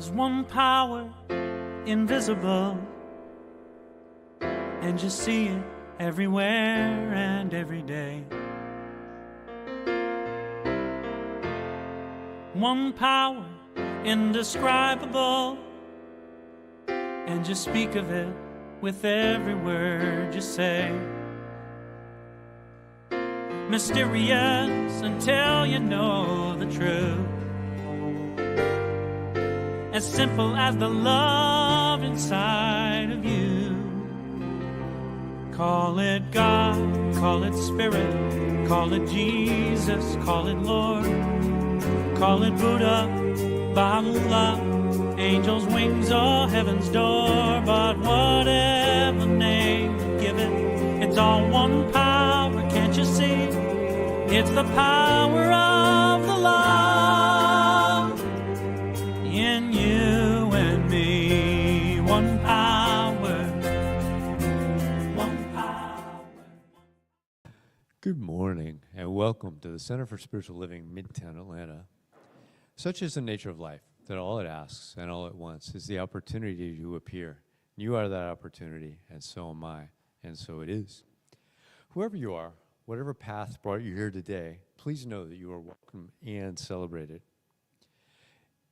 There's one power, invisible, and you see it everywhere and every day. One power, indescribable, and you speak of it with every word you say. Mysterious until you know the truth. As simple as the love inside of you. Call it God, call it Spirit, call it Jesus, call it Lord, call it Boothe, Boothe, angels' wings or heaven's door. But whatever name you give it, it's all one power, can't you see? It's the power of the love in you and me. One power, one power. Good morning and welcome to the Center for Spiritual Living, Midtown, Atlanta. Such is the nature of life that all it asks and all it wants is the opportunity to appear. You are that opportunity, and so am I, and so it is. Whoever you are, whatever path brought you here today, please know that you are welcome and celebrated.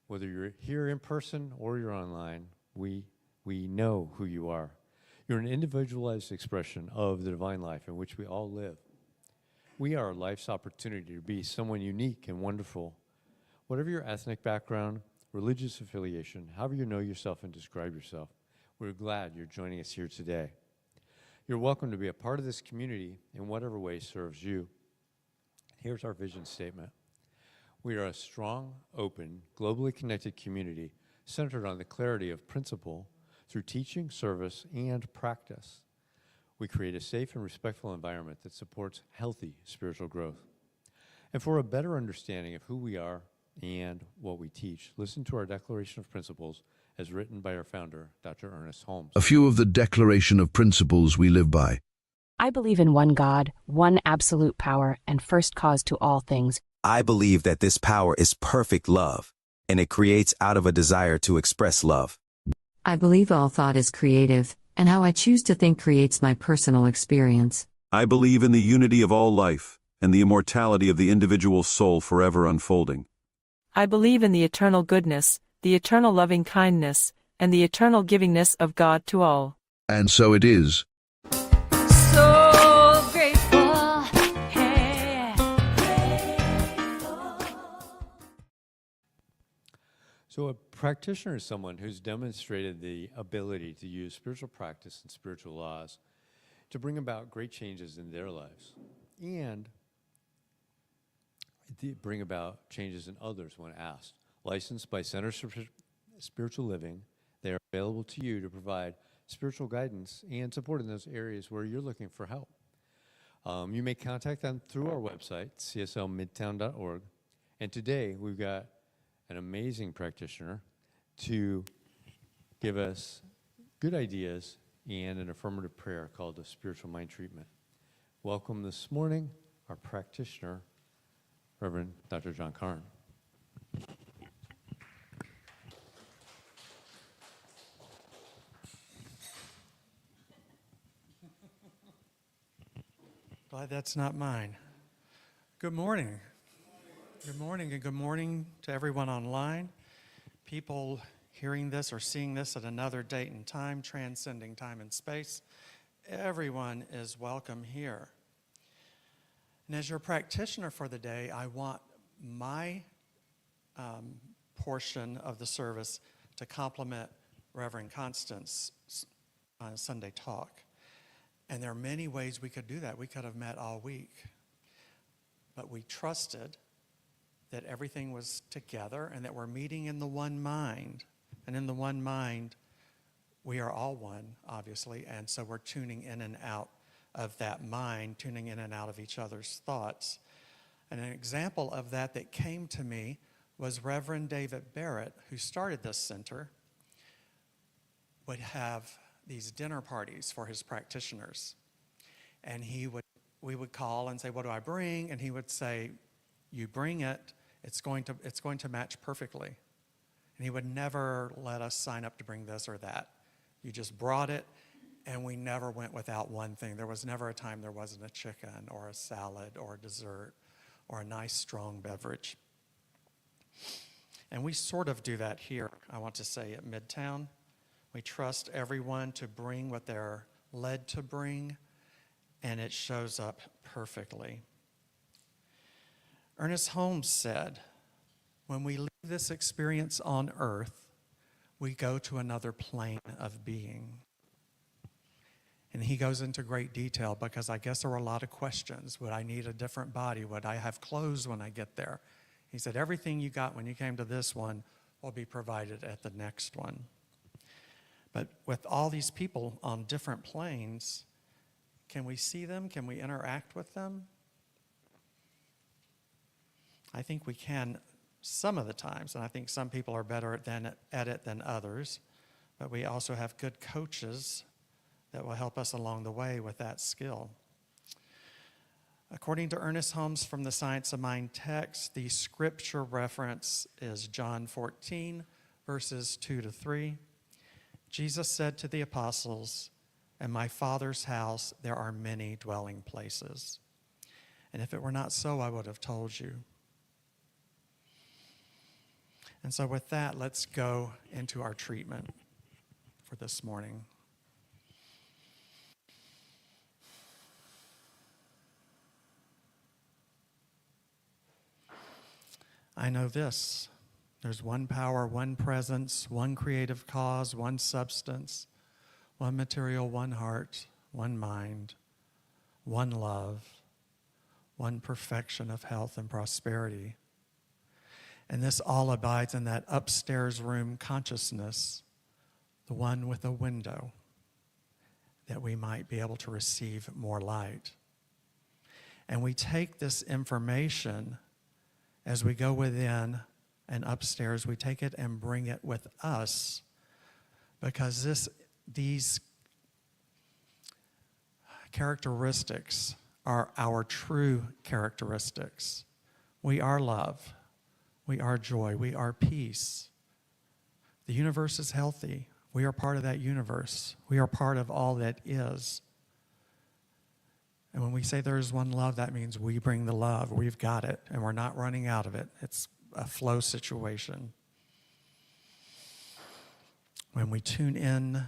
Whether you're here in person or you're online, we know who you are. You're an individualized expression of the divine life in which we all live. We are life's opportunity to be someone unique and wonderful. Whatever your ethnic background, religious affiliation, however you know yourself and describe yourself, we're glad you're joining us here today. You're welcome to be a part of this community in whatever way serves you. Here's our vision statement. We are a strong, open, globally connected community centered on the clarity of principle through teaching, service, and practice. We create a safe and respectful environment that supports healthy spiritual growth. And for a better understanding of who we are and what we teach, listen to our Declaration of Principles as written by our founder, Dr. Ernest Holmes. A few of the Declaration of Principles we live by. I believe in one God, one absolute power, and first cause to all things. I believe that this power is perfect love, and it creates out of a desire to express love. I believe all thought is creative, and how I choose to think creates my personal experience. I believe in the unity of all life, and the immortality of the individual soul forever unfolding. I believe in the eternal goodness, the eternal loving kindness, and the eternal givingness of God to all. And so it is. So grateful, hey. So a practitioner is someone who's demonstrated the ability to use spiritual practice and spiritual laws to bring about great changes in their lives and bring about changes in others when asked. Licensed by Center for Spiritual Living, they are available to you to provide spiritual guidance and support in those areas where you're looking for help. You may contact them through our website, cslmidtown.org. And today we've got an amazing practitioner to give us good ideas and an affirmative prayer called the Spiritual Mind Treatment. Welcome this morning, our practitioner, Reverend Dr. John Karn. Glad that's not mine. Good morning. Good morning, and good morning to everyone online. People hearing this or seeing this at another date and time, transcending time and space. Everyone is welcome here. And as your practitioner for the day, I want my portion of the service to complement Reverend Constance Sunday talk. And there are many ways we could do that. We could have met all week. But we trusted that everything was together and that we're meeting in the one mind. And in the one mind, we are all one, obviously. And so we're tuning in and out of that mind, tuning in and out of each other's thoughts. And an example of that came to me was Reverend David Barrett, who started this center, would have these dinner parties for his practitioners. And we would call and say, what do I bring? And he would say, you bring it, it's going to match perfectly. And he would never let us sign up to bring this or that. You just brought it, and we never went without one thing. There was never a time there wasn't a chicken or a salad or a dessert or a nice strong beverage. And we sort of do that here, I want to say, at Midtown. We trust everyone to bring what they're led to bring, and it shows up perfectly. Ernest Holmes said, when we leave this experience on earth, we go to another plane of being. And he goes into great detail because I guess there were a lot of questions. Would I need a different body? Would I have clothes when I get there? He said, everything you got when you came to this one will be provided at the next one. But with all these people on different planes, can we see them? Can we interact with them? I think we can some of the times, and I think some people are better at it than others, but we also have good coaches that will help us along the way with that skill. According to Ernest Holmes from the Science of Mind text, the scripture reference is John 14, verses 2-3. Jesus said to the apostles, "In my Father's house there are many dwelling places. And if it were not so, I would have told you." And so with that, let's go into our treatment for this morning. I know this. There's one power, one presence, one creative cause, one substance, one material, one heart, one mind, one love, one perfection of health and prosperity. And this all abides in that upstairs room consciousness, the one with a window, that we might be able to receive more light. And we take this information as we go within and upstairs, we take it and bring it with us, because these characteristics are our true characteristics. We are love. We are joy. We are peace. The universe is healthy. We are part of that universe. We are part of all that is. And when we say there is one love, that means we bring the love. We've got it, and we're not running out of it. It's a flow situation. When we tune in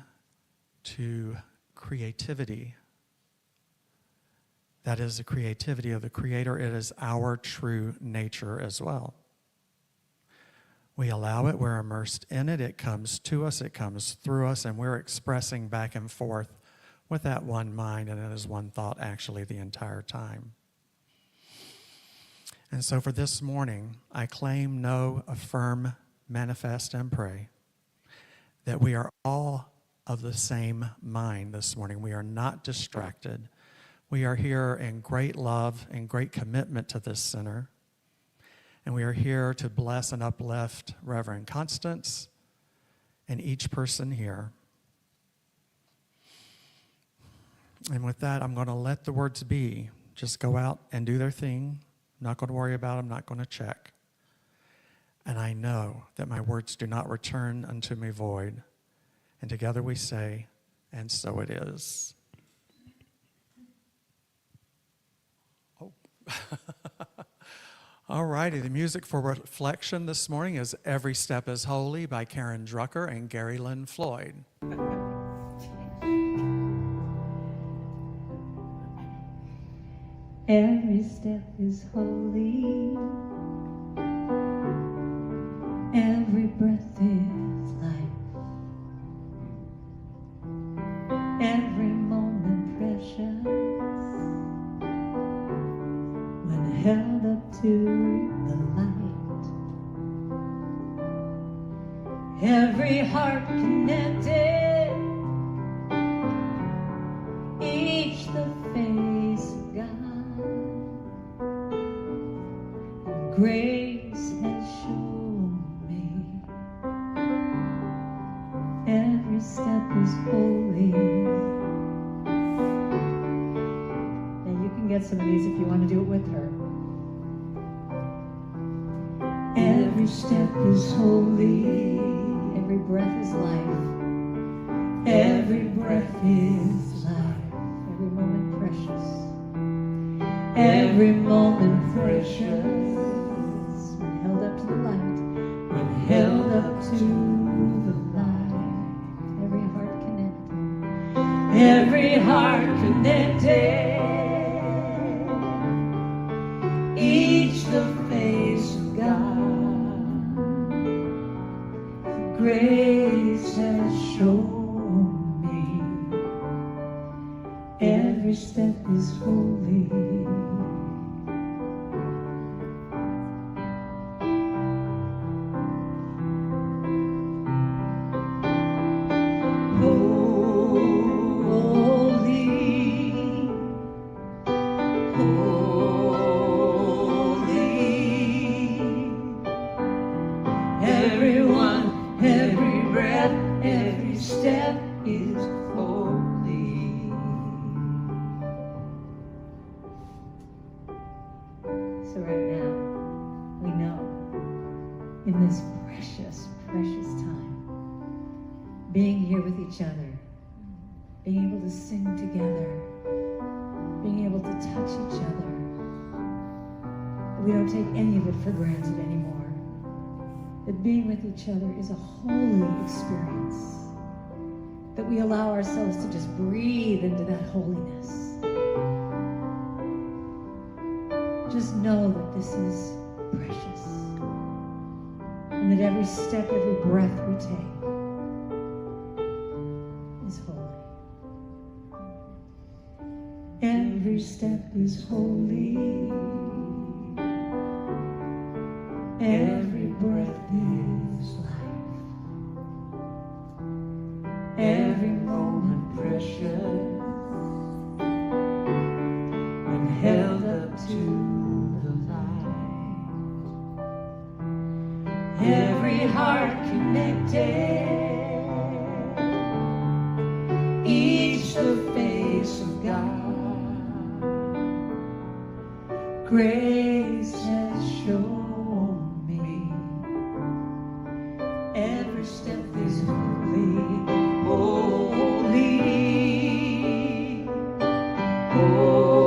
to creativity, that is the creativity of the Creator. It is our true nature as well. We allow it. We're immersed in it. It comes to us. It comes through us, and we're expressing back and forth with that one mind, and it is one thought actually the entire time. And so for this morning, I claim, know, affirm, manifest, and pray that we are all of the same mind this morning. We are not distracted. We are here in great love and great commitment to this center. And we are here to bless and uplift Reverend Constance and each person here. And with that, I'm going to let the words be. Just go out and do their thing. I'm not going to worry about them. I'm not going to check. And I know that my words do not return unto me void. And together we say, and so it is. Oh. All righty, the music for reflection this morning is Every Step is Holy by Karen Drucker and Gary Lynn Floyd. Every step is holy, every breath is life, every moment precious, when held up to the light, every heart connected, each the face of God. Grace has shown me every step is holy. Now you can get some of these if you want to do it with her. Every Every step is holy. Every breath is life. Every breath is life. Every moment precious. Every moment precious. When held up to the light. When held up to the light. Every heart connected. Every heart connected. Each the face of God. Grace has shown me. Every step is holy. So right now, we know in this precious, precious time, being here with each other, being able to sing together, being able to touch each other, we don't take any of it for granted anymore. That being with each other is a holy experience. That we allow ourselves to just breathe into that holiness. Just know that this is precious. And that every step, every breath we take is holy. Every step is holy. Every breath is life. Every moment precious. When held up to the light. Every heart connected. Each the face of God. Grace has shown me. Every step is holy, holy, holy,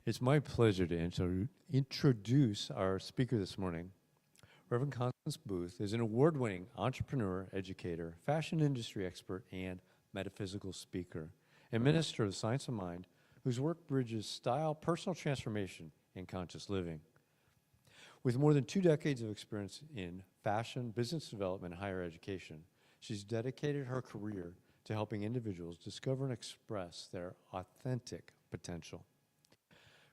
It's my pleasure to introduce our speaker this morning. Reverend Constance Boothe is an award-winning entrepreneur, educator, fashion industry expert, and metaphysical speaker, and minister of the science of mind, whose work bridges style, personal transformation, and conscious living. With more than 2 decades of experience in fashion, business development, and higher education, she's dedicated her career to helping individuals discover and express their authentic potential.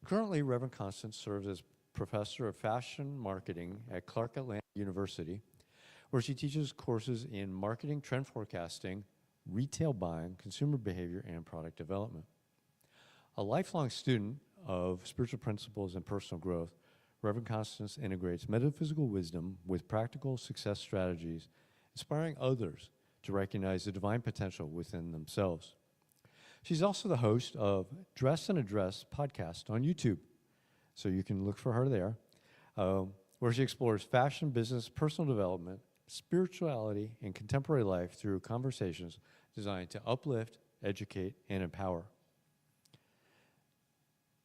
Currently, Reverend Constance serves as professor of fashion marketing at Clark Atlanta University, where she teaches courses in marketing, trend forecasting, retail buying, consumer behavior, and product development. A lifelong student of spiritual principles and personal growth, Reverend Constance integrates metaphysical wisdom with practical success strategies, inspiring others to recognize the divine potential within themselves. She's also the host of Dress and Address podcast on YouTube, so you can look for her there, where she explores fashion, business, personal development, spirituality, and contemporary life through conversations designed to uplift, educate, and empower.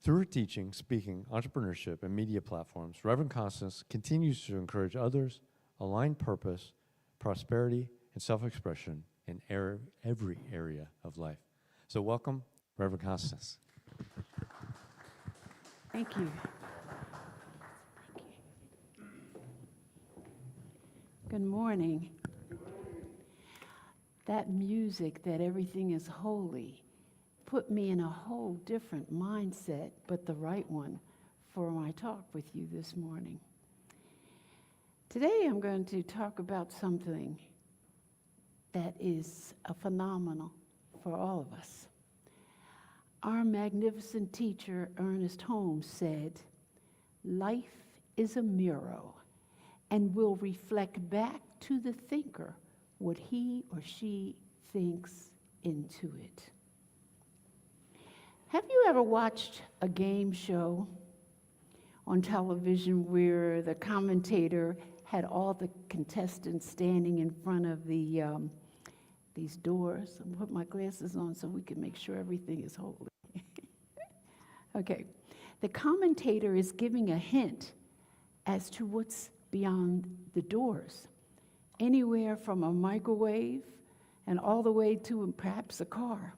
Through her teaching, speaking, entrepreneurship, and media platforms, Reverend Constance continues to encourage others, align purpose, prosperity, and self-expression in every area of life. So welcome, Reverend Constance. Thank you. Good morning. That music, that everything is holy, put me in a whole different mindset, but the right one, for my talk with you this morning. Today I'm going to talk about something that is a phenomenal for all of us. Our magnificent teacher, Ernest Holmes, said, "Life is a mirror and will reflect back to the thinker what he or she thinks into it." Have you ever watched a game show on television where the commentator had all the contestants standing in front of these doors? I'll put my glasses on so we can make sure everything is holy. Okay. The commentator is giving a hint as to what's beyond the doors, anywhere from a microwave and all the way to perhaps a car.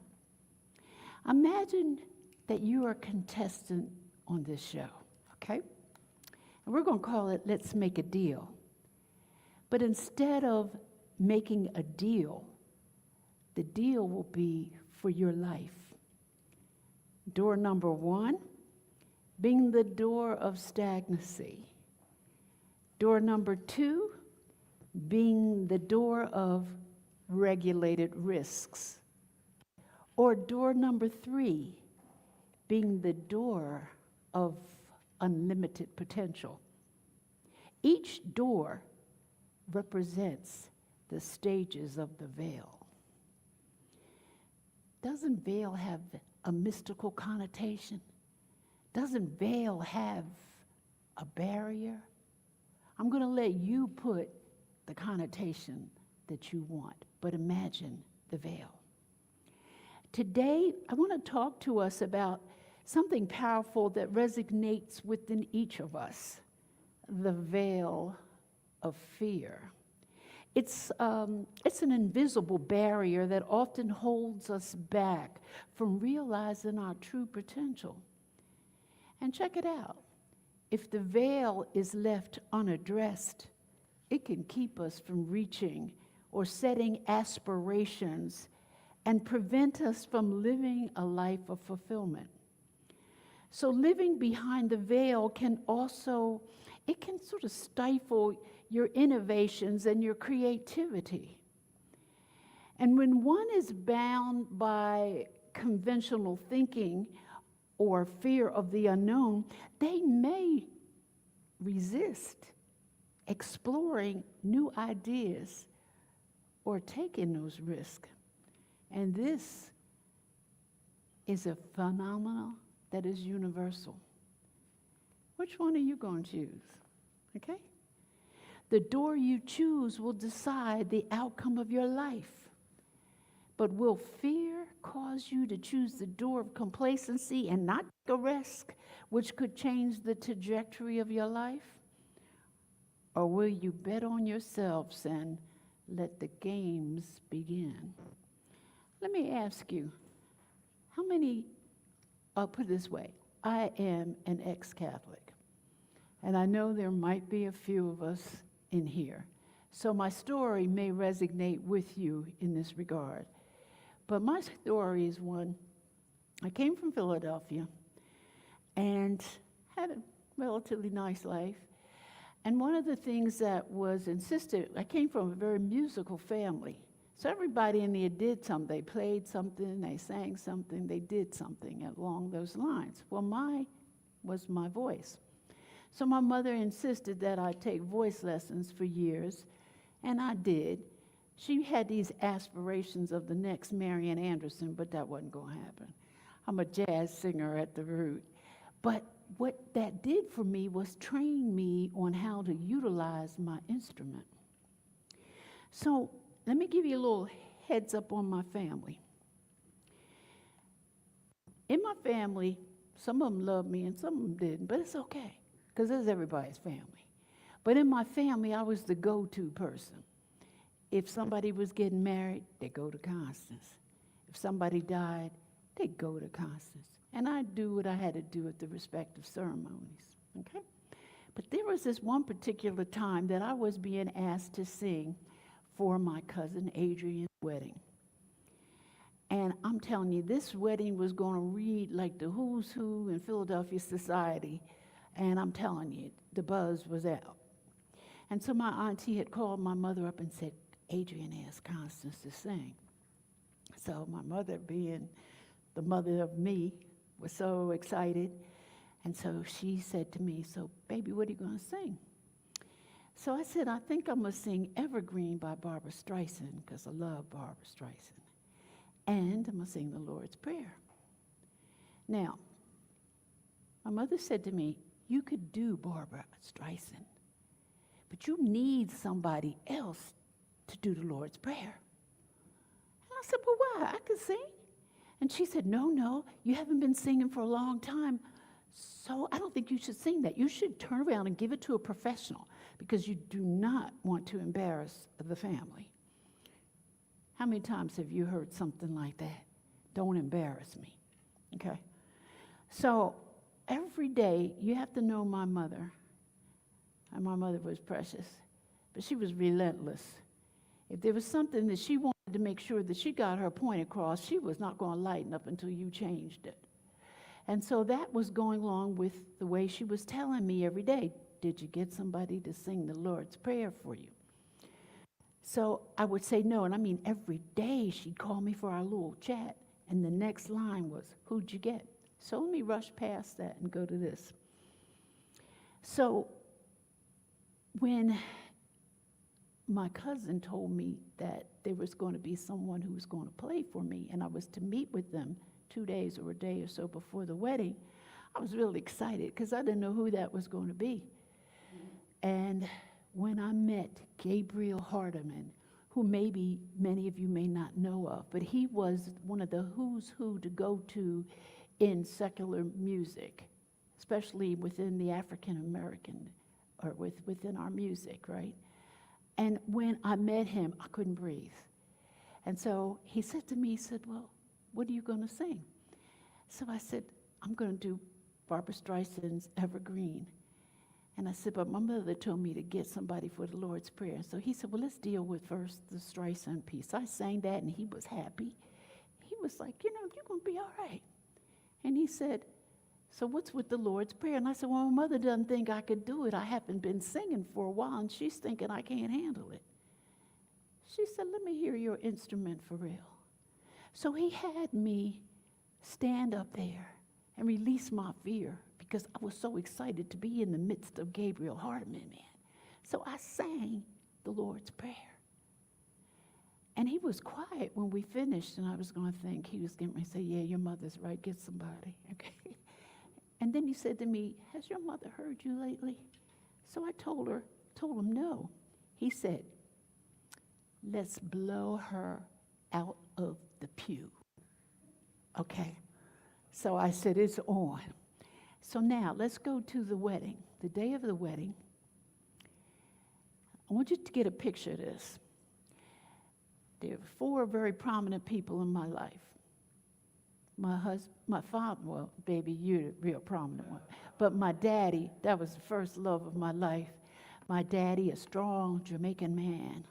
Imagine that you are a contestant on this show, okay? And we're going to call it Let's Make a Deal. But instead of making a deal, the deal will be for your life. Door number 1, being the door of stagnancy. Door number 2, being the door of regulated risks. Or door number 3, being the door of unlimited potential. Each door represents the stages of the veil. Doesn't veil have a mystical connotation? Doesn't veil have a barrier? I'm going to let you put the connotation that you want, but imagine the veil. Today, I want to talk to us about something powerful that resonates within each of us, the veil of fear. It's an invisible barrier that often holds us back from realizing our true potential. And check it out. If the veil is left unaddressed, it can keep us from reaching or setting aspirations and prevent us from living a life of fulfillment. So living behind the veil can also, it can sort of stifle your innovations and your creativity. And when one is bound by conventional thinking or fear of the unknown, they may resist exploring new ideas or taking those risks. And this is a phenomenon that is universal. Which one are you going to choose? Okay? The door you choose will decide the outcome of your life. But will fear cause you to choose the door of complacency and not take a risk, which could change the trajectory of your life? Or will you bet on yourselves and let the games begin? Let me ask you, how many, I'll put it this way, I am an ex-Catholic, and I know there might be a few of us in here, so my story may resonate with you in this regard. But my story is one, I came from Philadelphia and had a relatively nice life, and one of the things that was insisted, I came from a very musical family. So everybody in there did something. They played something, they sang something, they did something along those lines. Well, mine was my voice. So my mother insisted that I take voice lessons for years, and I did. She had these aspirations of the next Marian Anderson, but that wasn't going to happen. I'm a jazz singer at the root. But what that did for me was train me on how to utilize my instrument. So let me give you a little heads up on my family. In my family, some of them loved me and some of them didn't, but it's okay, because it's everybody's family. But in my family, I was the go-to person. If somebody was getting married, they'd go to Constance. If somebody died, they'd go to Constance. And I'd do what I had to do at the respective ceremonies, okay? But there was this one particular time that I was being asked to sing for my cousin Adrian's wedding. And I'm telling you, this wedding was going to read like the who's who in Philadelphia society. And I'm telling you, the buzz was out. And so my auntie had called my mother up and said, Adrian asked Constance to sing. So my mother, being the mother of me, was so excited. And so she said to me, so baby, what are you going to sing? So I said, I think I'm going to sing Evergreen by Barbara Streisand, because I love Barbara Streisand. And I'm going to sing the Lord's Prayer. Now, my mother said to me, you could do Barbara Streisand, but you need somebody else to do the Lord's Prayer. And I said, well, why? I can sing. And she said, no, you haven't been singing for a long time, so I don't think you should sing that. You should turn around and give it to a professional, because you do not want to embarrass the family. How many times have you heard something like that? Don't embarrass me, okay? So every day, you have to know my mother. And my mother was precious, but she was relentless. If there was something that she wanted to make sure that she got her point across, she was not going to lighten up until you changed it. And so that was going along with the way she was telling me every day, did you get somebody to sing the Lord's Prayer for you? So I would say no, and I mean every day she'd call me for our little chat, and the next line was, who'd you get? So let me rush past that and go to this. So when my cousin told me that there was going to be someone who was going to play for me, and I was to meet with them 2 days or a day or so before the wedding, I was really excited because I didn't know who that was going to be. And when I met Gabriel Hardiman, who maybe many of you may not know of, but he was one of the who's who to go to in secular music, especially within the African American, or within our music, right? And when I met him, I couldn't breathe. And so he said to me, he said, well, what are you going to sing? So I said, I'm going to do Barbara Streisand's Evergreen. And I said, but my mother told me to get somebody for the Lord's Prayer. So he said, well, let's deal with first the Streisand piece. I sang that, and he was happy. He was like, you're going to be all right. And he said, so what's with the Lord's Prayer? And I said, well, my mother doesn't think I could do it. I haven't been singing for a while, and she's thinking I can't handle it. She said, let me hear your instrument for real. So he had me stand up there and release my fear, because I was so excited to be in the midst of Gabriel Hardiman, man. So I sang the Lord's Prayer. And he was quiet when we finished, and I was going to think, he was going to say, yeah, your mother's right, get somebody, okay? And then he said to me, has your mother heard you lately? So I told him no. He said, let's blow her out of the pew, okay? So I said, it's on. So now, let's go to the wedding. The day of the wedding, I want you to get a picture of this. There are 4 very prominent people in my life. My husband, my father, well, baby, you're the real prominent one. But my daddy, that was the first love of my life. My daddy, a strong Jamaican man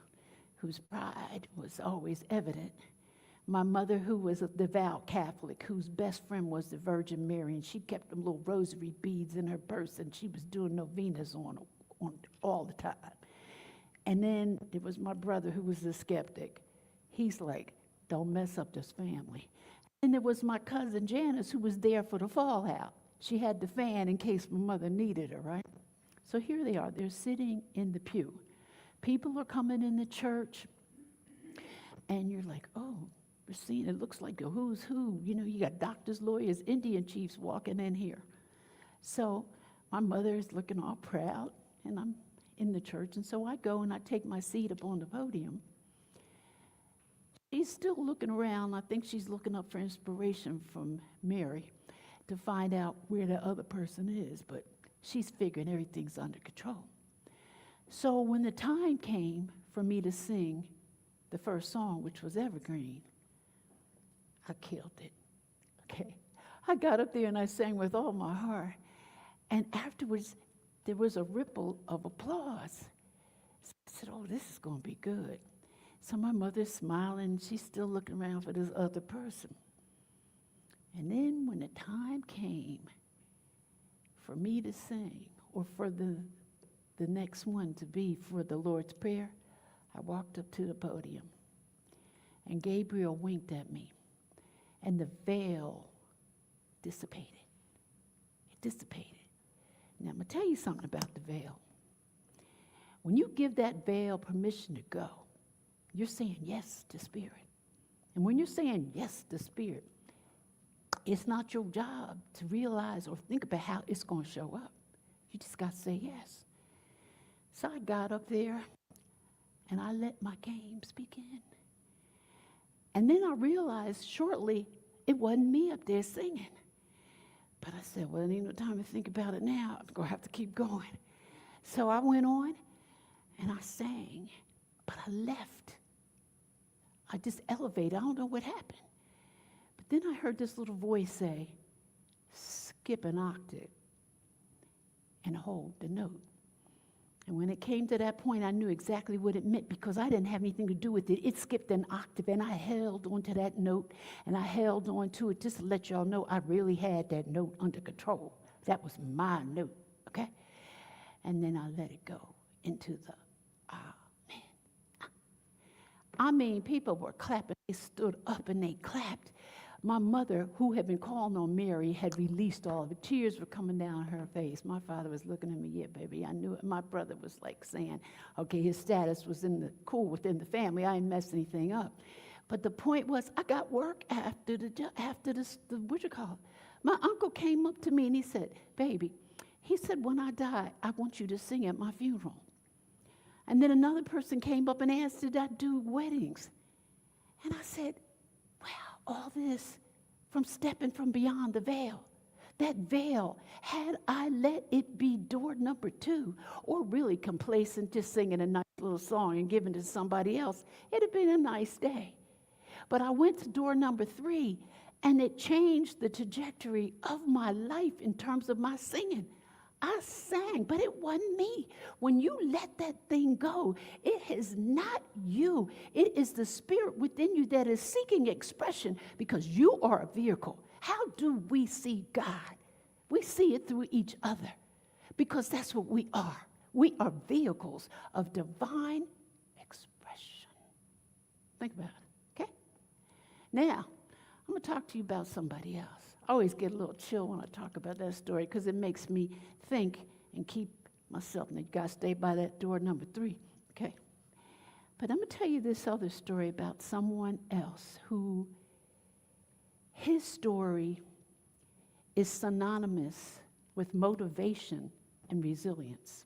whose pride was always evident. My mother, who was a devout Catholic, whose best friend was the Virgin Mary, and she kept them little rosary beads in her purse, and she was doing novenas on all the time. And then there was my brother, who was a skeptic. He's like, don't mess up this family. And there was my cousin Janice, who was there for the fallout. She had the fan in case my mother needed her, right? So here they are. They're sitting in the pew. People are coming in the church, and you're like, oh, we're seeing, it looks like a who's who. You know, you got doctors, lawyers, Indian chiefs walking in here. So my mother is looking all proud, and I'm in the church, and so I go and I take my seat up on the podium. She's still looking around. I think she's looking up for inspiration from Mary to find out where the other person is, but she's figuring everything's under control. So when the time came for me to sing the first song, which was Evergreen, I killed it, okay? I got up there and I sang with all my heart, and afterwards, there was a ripple of applause. So I said, oh, this is going to be good. So my mother's smiling, she's still looking around for this other person. And then when the time came for me to sing, or for the next one to be for the Lord's Prayer, I walked up to the podium, and Gabriel winked at me, and the veil dissipated. It dissipated. Now, I'm going to tell you something about the veil. When you give that veil permission to go, you're saying yes to Spirit. And when you're saying yes to Spirit, it's not your job to realize or think about how it's going to show up. You just got to say yes. So I got up there, and I let my games begin. And then I realized shortly it wasn't me up there singing. But I said, well, there ain't no time to think about it now. I'm going to have to keep going. So I went on, and I sang, but I left. I just elevated. I don't know what happened. But then I heard this little voice say, skip an octave and hold the note. And when it came to that point, I knew exactly what it meant because I didn't have anything to do with it. It skipped an octave, and I held onto that note, and I held on to it just to let y'all know I really had that note under control. That was my note, okay? And then I let it go into the I mean, people were clapping. They stood up and they clapped. My mother, who had been calling on Mary, had released all of it. Tears were coming down her face. My father was looking at me, yeah, baby, I knew it. My brother was like saying, okay, his status was cool within the family. I didn't mess anything up. But the point was, I got work after what you call it? My uncle came up to me and he said, baby, he said, when I die, I want you to sing at my funeral. And then another person came up and asked, did I do weddings? And I said, wow, all this from stepping from beyond the veil. That veil, had I let it be door number 2, or really complacent, just singing a nice little song and giving it to somebody else, it'd have been a nice day. But I went to door number 3, and it changed the trajectory of my life in terms of my singing. I sang, but it wasn't me. When you let that thing go, it is not you. It is the Spirit within you that is seeking expression because you are a vehicle. How do we see God? We see it through each other because that's what we are. We are vehicles of divine expression. Think about it, okay? Now, I'm going to talk to you about somebody else. I always get a little chill when I talk about that story because it makes me think and keep myself. And you got to stay by that door number 3, okay? But I'm going to tell you this other story about someone else who his story is synonymous with motivation and resilience.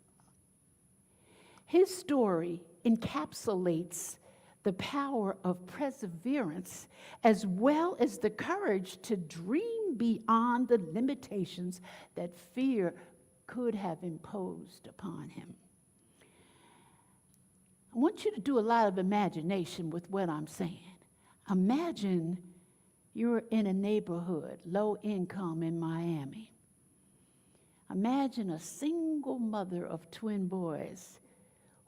His story encapsulates the power of perseverance, as well as the courage to dream beyond the limitations that fear could have imposed upon him. I want you to do a lot of imagination with what I'm saying. Imagine you're in a neighborhood, low income in Miami. Imagine a single mother of twin boys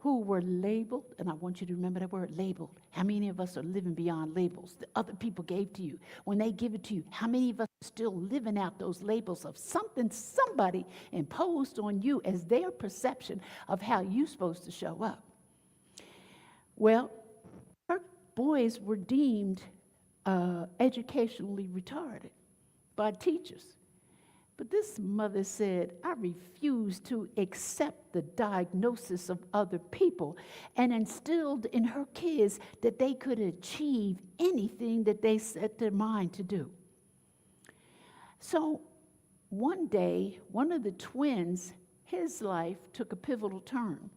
who were labeled, and I want you to remember that word, labeled. How many of us are living beyond labels that other people gave to you? When they give it to you, how many of us are still living out those labels of something somebody imposed on you as their perception of how you're supposed to show up? Well, her boys were deemed educationally retarded by teachers. But this mother said, I refuse to accept the diagnosis of other people, and instilled in her kids that they could achieve anything that they set their mind to do. So one day, one of the twins, his life took a pivotal turn.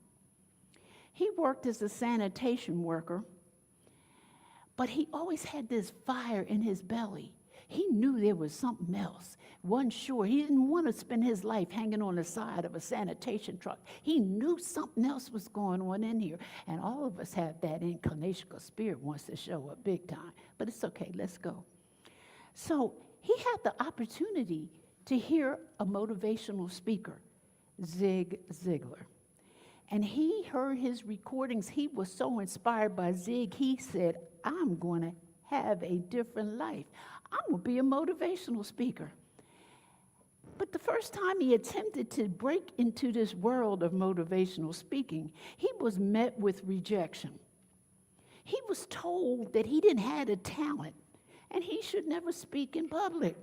He worked as a sanitation worker, but he always had this fire in his belly. He knew there was something else. Wasn't sure. He didn't want to spend his life hanging on the side of a sanitation truck. He knew something else was going on in here. And all of us have that inclination because spirit wants to show up big time. But it's okay, let's go. So he had the opportunity to hear a motivational speaker, Zig Ziglar. And he heard his recordings. He was so inspired by Zig, he said, I'm going to have a different life. I'm going to be a motivational speaker. But the first time he attempted to break into this world of motivational speaking, he was met with rejection. He was told that he didn't have a talent and he should never speak in public.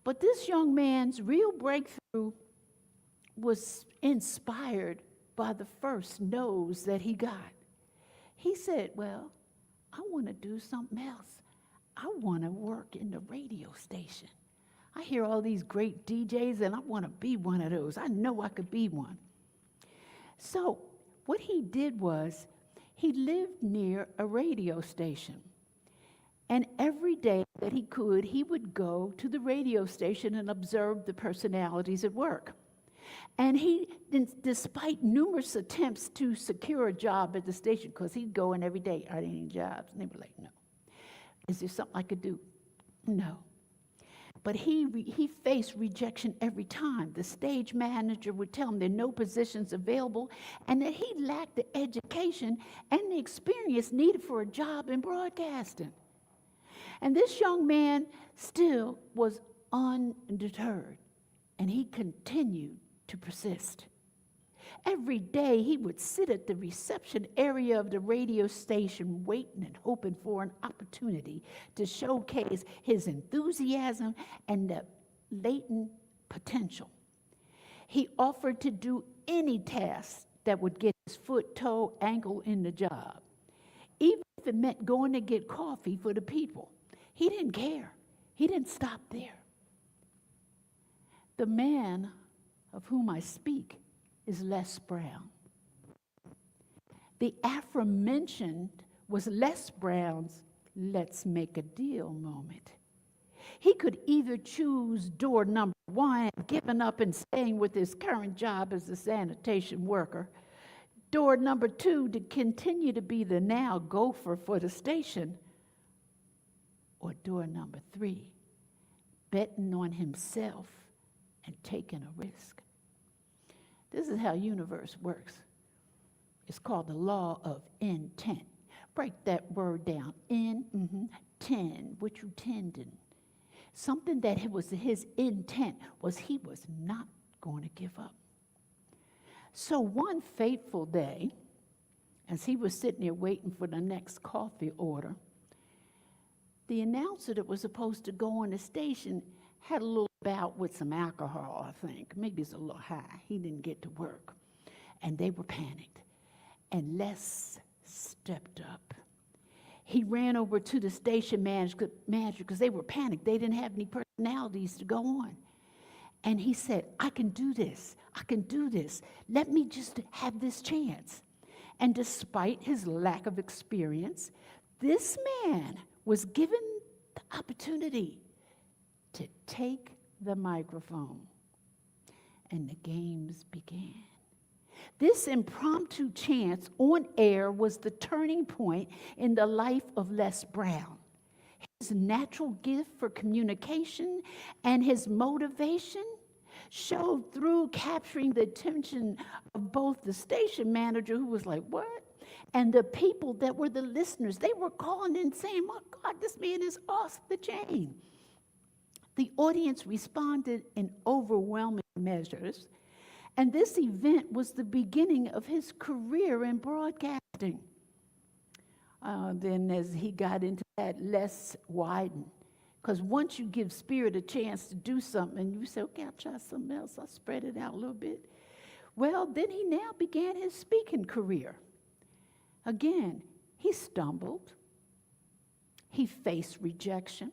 But this young man's real breakthrough was inspired by the first no's that he got. He said, well, I want to do something else. I want to work in the radio station. I hear all these great DJs and I want to be one of those. I know I could be one. So what he did was he lived near a radio station. And every day that he could, he would go to the radio station and observe the personalities at work. And he, despite numerous attempts to secure a job at the station, because he'd go in every day, are there any jobs? And they were like, no. Is there something I could do? No. But he faced rejection every time. The stage manager would tell him there are no positions available and that he lacked the education and the experience needed for a job in broadcasting. And this young man still was undeterred, and he continued to persist. Every day he would sit at the reception area of the radio station waiting and hoping for an opportunity to showcase his enthusiasm and the latent potential. He offered to do any task that would get his foot, toe, ankle in the job, even if it meant going to get coffee for the people. He didn't care. He didn't stop there. The man of whom I speak is Les Brown. The aforementioned was Les Brown's let's make a deal moment. He could either choose door number one, giving up and staying with his current job as a sanitation worker, door number two, to continue to be the now gopher for the station, or door number three, betting on himself and taking a risk. This is how universe works. It's called the law of intent. Break that word down. Tend, what you tending. Something that it was his intent was he was not going to give up. So one fateful day, as he was sitting there waiting for the next coffee order, the announcer that was supposed to go on the station had a little bout with some alcohol, I think. Maybe it's a little high. He didn't get to work. And they were panicked. And Les stepped up. He ran over to the station manager because they were panicked. They didn't have any personalities to go on. And he said, I can do this. I can do this. Let me just have this chance. And despite his lack of experience, this man was given the opportunity to take the microphone. And the games began. This impromptu chance on air was the turning point in the life of Les Brown. His natural gift for communication and his motivation showed through capturing the attention of both the station manager, who was like, what? And the people that were the listeners. They were calling in saying, oh God, this man is off the chain. The audience responded in overwhelming measures, and this event was the beginning of his career in broadcasting. Then as he got into that, less widened. Because once you give spirit a chance to do something, and you say, okay, I'll try something else, I'll spread it out a little bit. Well, then he now began his speaking career. Again, he stumbled. He faced rejection.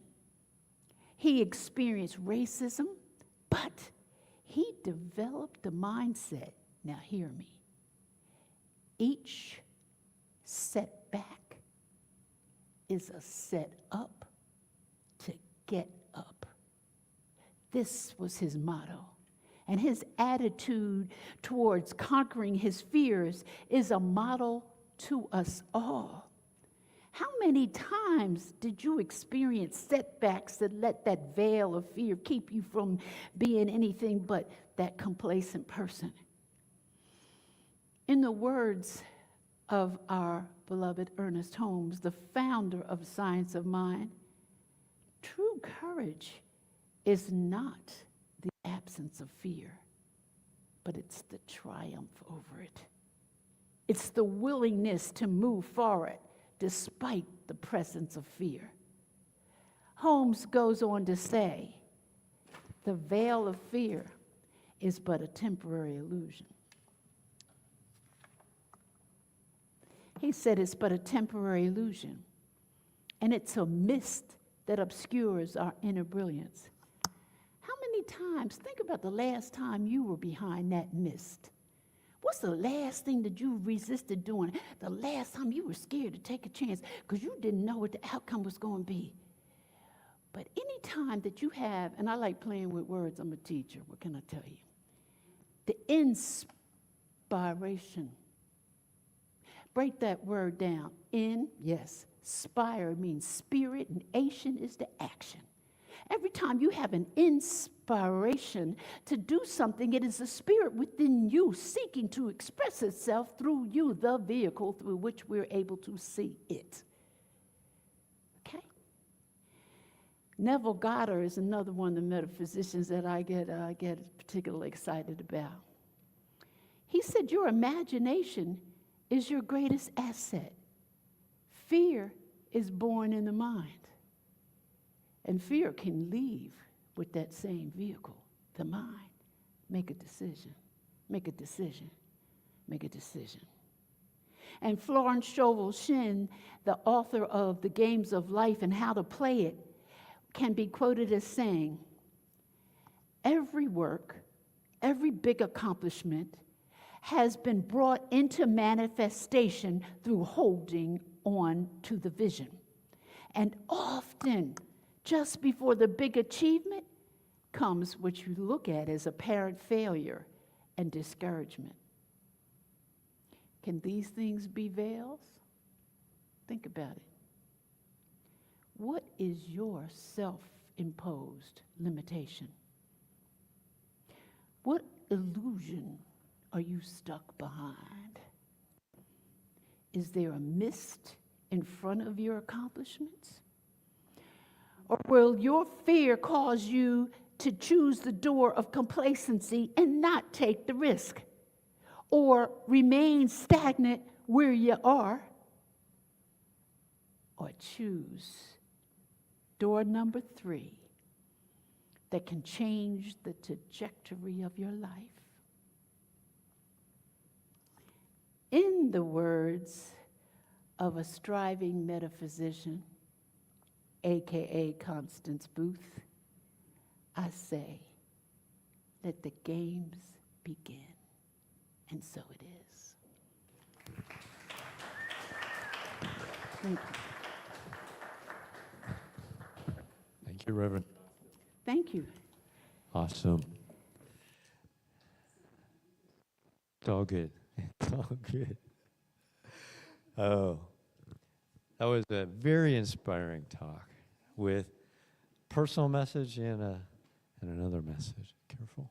He experienced racism, but he developed the mindset. Now, hear me. Each setback is a set up to get up. This was his motto. And his attitude towards conquering his fears is a model to us all. How many times did you experience setbacks that let that veil of fear keep you from being anything but that complacent person? In the words of our beloved Ernest Holmes, the founder of Science of Mind, true courage is not the absence of fear, but it's the triumph over it. It's the willingness to move forward despite the presence of fear. Holmes goes on to say, the veil of fear is but a temporary illusion. He said it's but a temporary illusion, and it's a mist that obscures our inner brilliance. How many times, think about the last time you were behind that mist. What's the last thing that you resisted doing? The last time you were scared to take a chance because you didn't know what the outcome was going to be. But any time that you have, and I like playing with words, I'm a teacher, what can I tell you? The inspiration. Break that word down. In, yes, spire means spirit, and ation is the action. Every time you have an inspiration to do something, it is the spirit within you seeking to express itself through you, the vehicle through which we're able to see it. Okay? Neville Goddard is another one of the metaphysicians that I get particularly excited about. He said, your imagination is your greatest asset. Fear is born in the mind. And fear can leave with that same vehicle, the mind. Make a decision. Make a decision. Make a decision. And Florence Scovel Shinn, the author of The Games of Life and How to Play It, can be quoted as saying, every work, every big accomplishment has been brought into manifestation through holding on to the vision. And often, just before the big achievement comes what you look at as apparent failure and discouragement. Can these things be veils? Think about it. What is your self-imposed limitation? What illusion are you stuck behind? Is there a mist in front of your accomplishments? Or will your fear cause you to choose the door of complacency and not take the risk? Or remain stagnant where you are? Or choose door number 3 that can change the trajectory of your life? In the words of a striving metaphysician, a.k.a. Constance Boothe, I say, let the games begin. And so it is. Thank you. Thank you, Reverend. Thank you. Awesome. It's all good. It's all good. Oh, that was a very inspiring talk with personal message and another message. Careful.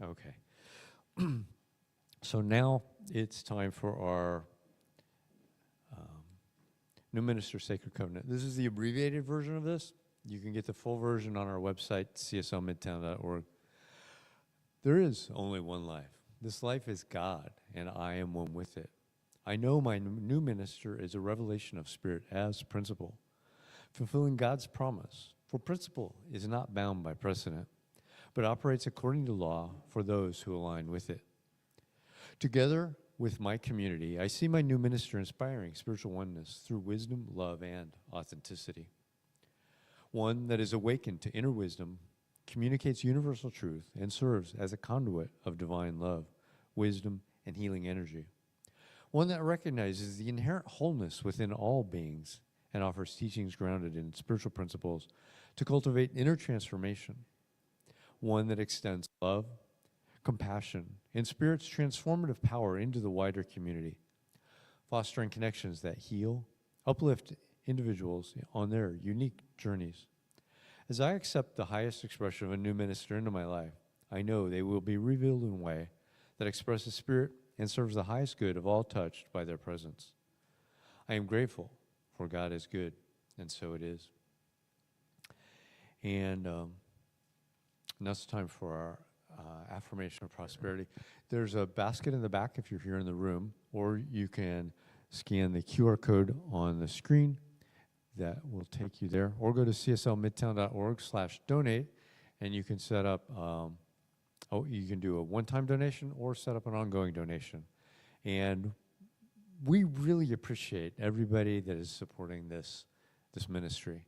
Okay. So now it's time for our New Minister Sacred Covenant. This is the abbreviated version of this. You can get the full version on our website, cslmidtown.org. There is only one life. This life is God, and I am one with it. I know my new minister is a revelation of spirit as principle, fulfilling God's promise. For principle is not bound by precedent, but operates according to law for those who align with it. Together with my community, I see my new minister inspiring spiritual oneness through wisdom, love, and authenticity. one that is awakened to inner wisdom, communicates universal truth, and serves as a conduit of divine love, wisdom, and healing energy. One that recognizes the inherent wholeness within all beings and offers teachings grounded in spiritual principles to cultivate inner transformation. One that extends love, compassion, and spirit's transformative power into the wider community, fostering connections that heal, uplift individuals on their unique journeys. As I accept the highest expression of a new minister into my life, I know they will be revealed in a way that expresses spirit and serves the highest good of all touched by their presence. I am grateful, for God is good, and so it is. And now it's time for our affirmation of prosperity. There's a basket in the back if you're here in the room, or you can scan the QR code on the screen that will take you there, or go to cslmidtown.org/donate, and you can set up, you can do a one-time donation or set up an ongoing donation. And we really appreciate everybody that is supporting this ministry.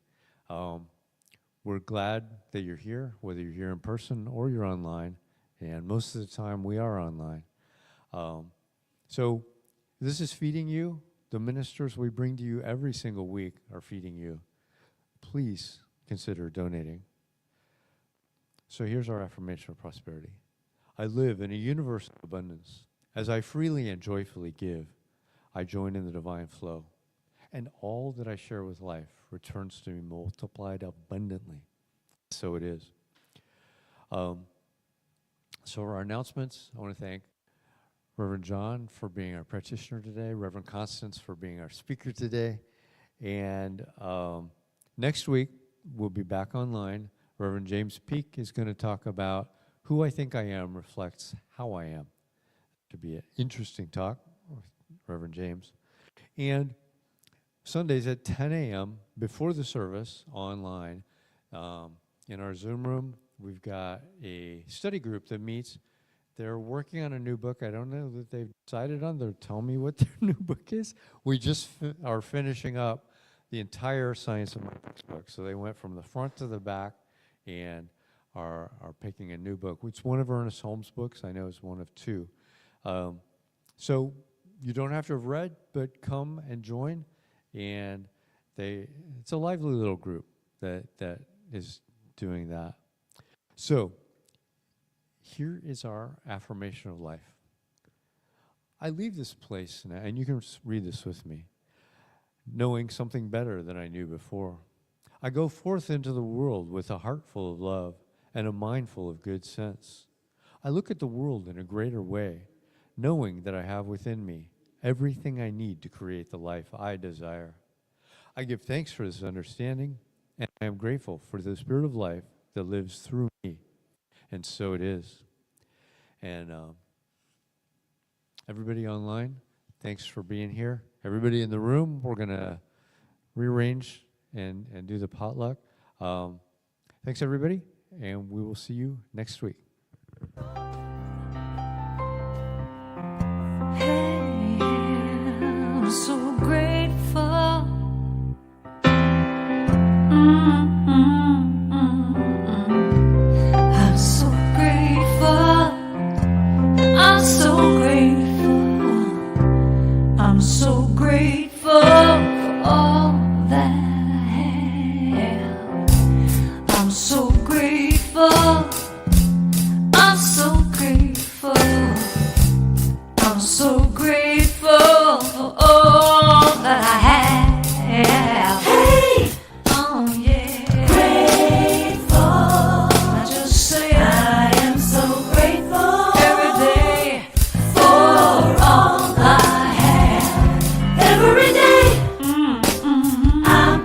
We're glad that you're here, whether you're here in person or you're online, and most of the time we are online. So this is feeding you. The ministers we bring to you every single week are feeding you. Please consider donating. So here's our affirmation of prosperity. I live in a universe of abundance. As I freely and joyfully give, I join in the divine flow, and all that I share with life returns to me multiplied abundantly. So it is. So our announcements, I want to thank Reverend John for being our practitioner today, Reverend Constance for being our speaker today, and next week we'll be back online. Reverend James Peake is going to talk about Who I Think I Am Reflects How I Am. To be an interesting talk with Reverend James. And Sundays at 10 a.m. before the service online, in our Zoom room, we've got a study group that meets. They're working on a new book. I don't know that they've decided on. They'll tell me what their new book is. We just are finishing up the entire Science of Mathematics book. So they went from the front to the back and are picking a new book. It's one of Ernest Holmes' books. I know it's one of two. So you don't have to have read, but come and join. And it's a lively little group that is doing that. So here is our affirmation of life. I leave this place, and you can read this with me, knowing something better than I knew before. I go forth into the world with a heart full of love and a mind full of good sense. I look at the world in a greater way, knowing that I have within me everything I need to create the life I desire. I give thanks for this understanding, and I am grateful for the spirit of life that lives through me. And so it is. And everybody online, thanks for being here. Everybody in the room, we're going to rearrange and do the potluck. Thanks, everybody, and we will see you next week. Hey, I'm so grateful. I'm so grateful. I'm so grateful. I'm so grateful for all that I have. I'm so grateful. I'm so grateful. I'm so grateful for all that I have. Hey! Oh yeah. Grateful. I just say I am so grateful every day for all I have. Every day I'm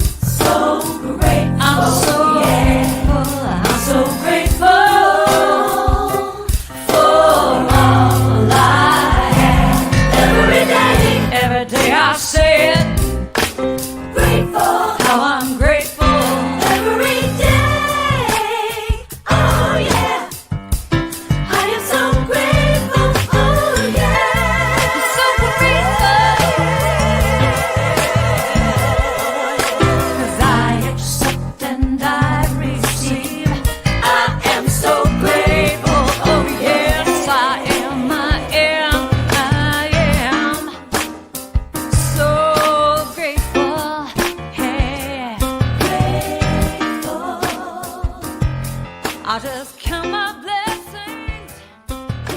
I just count my blessings. I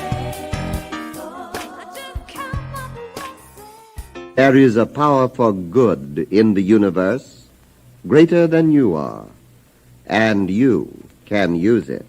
just count my blessings. There is a power for good in the universe greater than you are, and you can use it.